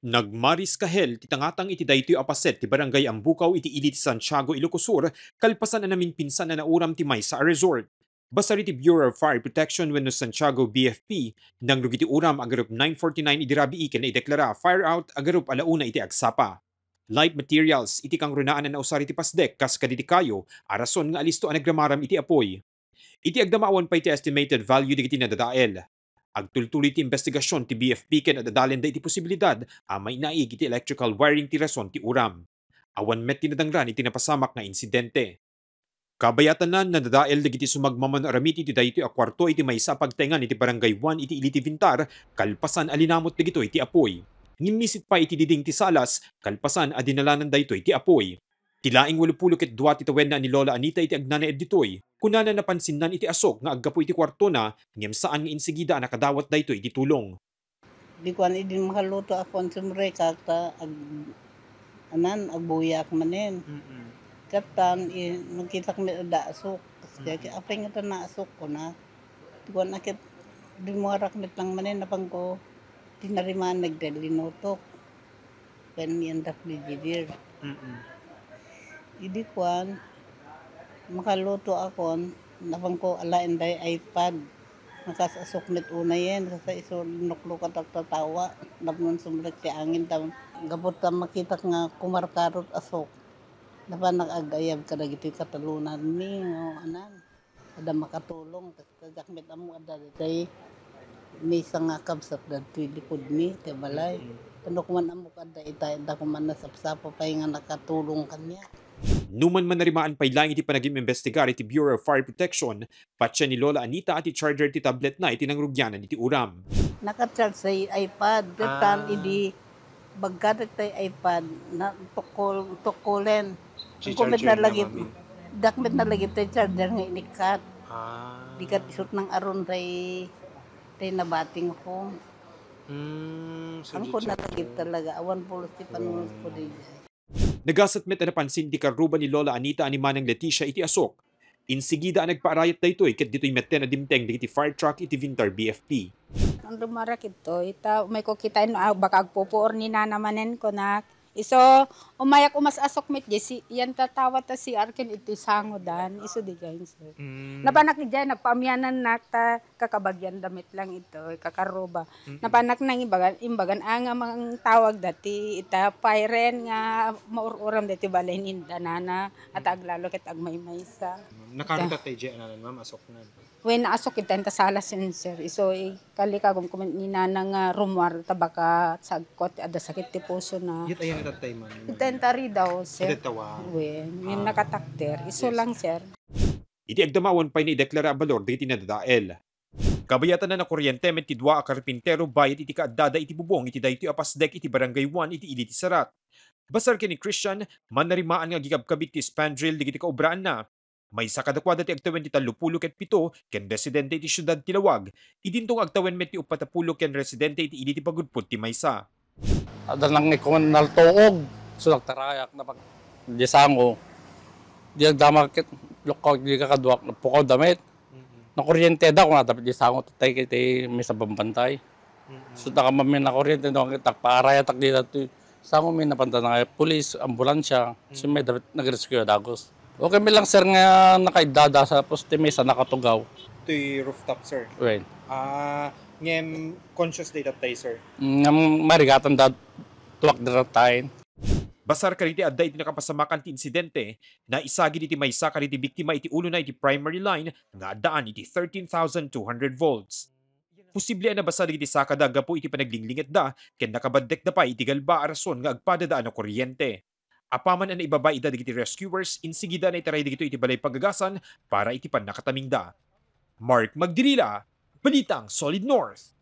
Nagmaris kahel ti tangatang iti daytoy a paset ti barangay Ambukaw iti ili ti Santiago, Ilocos Sur, kalpasan na namin pinsan na nauram ti maysa a resort. Basari ti Bureau of Fire Protection wenno Santiago BFP nang lugiti uram agarup 9:49 iti rabii ken ideklara fire out agarup alauna iti agsapa. Light materials iti kang runaan na nausari ti pasdek kas kaditi kayo arason nga alisto a nagramaram iti apoy. Iti agdamawan pa iti estimated value digiti nadadael. Agtultuloy ti investigasyon ti BFP ken adadalen da iti posibilidad a may naig iti electrical wiring ti rason ti uram. Awan met tinadangran iti napasamak nga insidente. Kabayatan na nadadael dagiti sumagmaman aramid iti daytoy a kwarto iti maysa pagtengan iti barangay 1 iti Iliti Vintar kalpasan alinamot dagito iti apoy. Ngimmisit pa iti diding ti salas kalpasan adinalanan daytoy iti apoy. Tilaing 82 ti tawen na ni Lola Anita iti agnanaed ditoy. Kunana napansin nan iti asok nga aggapo iti kwarto na ngem saan nga insigida nakadawat daytoy iti tulong. Di ko idin makaluto ako sumre kakta agbuyak manen. Katan nakita kami da asok. Kasi apay nga na asok ko na. Di ko nakit di mo rakmet lang manen napang ko tinariman nagdalinutok. Kan miyandak di jidir. Idi kwan makaluto ako napang ko alain day iPad. Nakasasok met una yan, kasi iso nuklukat at tatawa. Napnon sumrek si angin tam. Gabot tam makita nga kumarkarot asok. Napa nag-agayab ka na giti katalunan mi, anan. Ada makatulong, kajak met amo ada day. May nga kabsat da likod mi, te balay. Tanok man amo kada itay, da ko man nasapsapa pa nga nakatulong kanya. Numan man narimaan pa ilang iti panagim-investigar iti Bureau of Fire Protection, patya ni Lola Anita at charger ti tablet na iti nangrugyanan iti uram. Nakacharge sa iPad, katan idi bagkatek tay iPad na tukulen. Kumet na lagi, dakmet na lagi tay charger nga inikat. Dikat isot ng aron tay nabating ko. Ang ko na lagi talaga, awan pulos ti panunod ko di. Nagasat met na napansin ti karuban ni Lola Anita ani Manang Leticia iti asok. Insigida ang nagpaarayat daytoy ket ditoy metten na dimteng digiti fire truck iti Vintar BFP. Ang dumarak ito, may kukitain baka agpupuor ni nanamanen ko na. Iso, umayak umas asok mit jesi, yan tatawa ta si Arkin iti sangodan, iso di gayon sir. Napanak ni dyan, nagpaamyanan nakta kakabagyan damit lang ito, kakaroba. Napanak nang imbagan nga mga tawag dati, ita pairen nga maururam dati balay nindanana, at aglalo ket agmay-may sa. Nakarita tayo dyan na ma'am, asok na. When naasok kita yung tasalas yun, sir. So, kalikagom ko nina ng rumwar, tabaka, sagkot, ada sakit ti puso na. Yit ayan natatay man. Itentari daw, sir. Itatawa. When, yung nakatakter. Iso Yes. lang, sir. Iti agdamawan pa ni deklara balor digiti nadadael. Kabayatan na kuryente met ti dua a karpintero bayat iti kaadada iti bubong iti daytoy a pasdek iti barangay 1 iti Iliti Sarat. Basar ken ni Christian man narimaan nga gigabkabit ti spandrel digiti kaubraan na. May sakadakwada ti agtawen ti 37 ken residente iti syudad ti Lawag. Idintong agtawen met ti 40 ken residente iti Iliti Pagudpud ti maysa. Ada nang ikon naltuog. So nagtarayak na pag disango. Di agdamakit lukaw di kakaduak na pukaw damit. Na kuryente da kung dapat disango tatay kiti may sa bambantay. So nakamamin na kuryente do kita paaraya tak di dati. Sango may napanta na pulis, ambulansya. So may dapat nag-rescue dagos. Okay mi lang sir nga nakaidada sa poste may sa nakatugaw. Ito'y rooftop, sir. Well, Ngem conscious data tayo, sir. marigatan da tuwak da tayo. Basar kariti adda iti nakapasamakan ti insidente na isagi iti maysa kariti biktima iti ulo na iti primary line nga addaan iti 13,200 volts. Posible na basa iti sakada gapo iti panaglinglinget da ken nakabaddek da pa iti galba arason nga agpadadaan na kuryente. Apaman na ibaba ida digiti rescuers insigida na itaray digito iti balay pagagasan para iti pan nakataming da. Mark Magdirila, Balitang Solid North.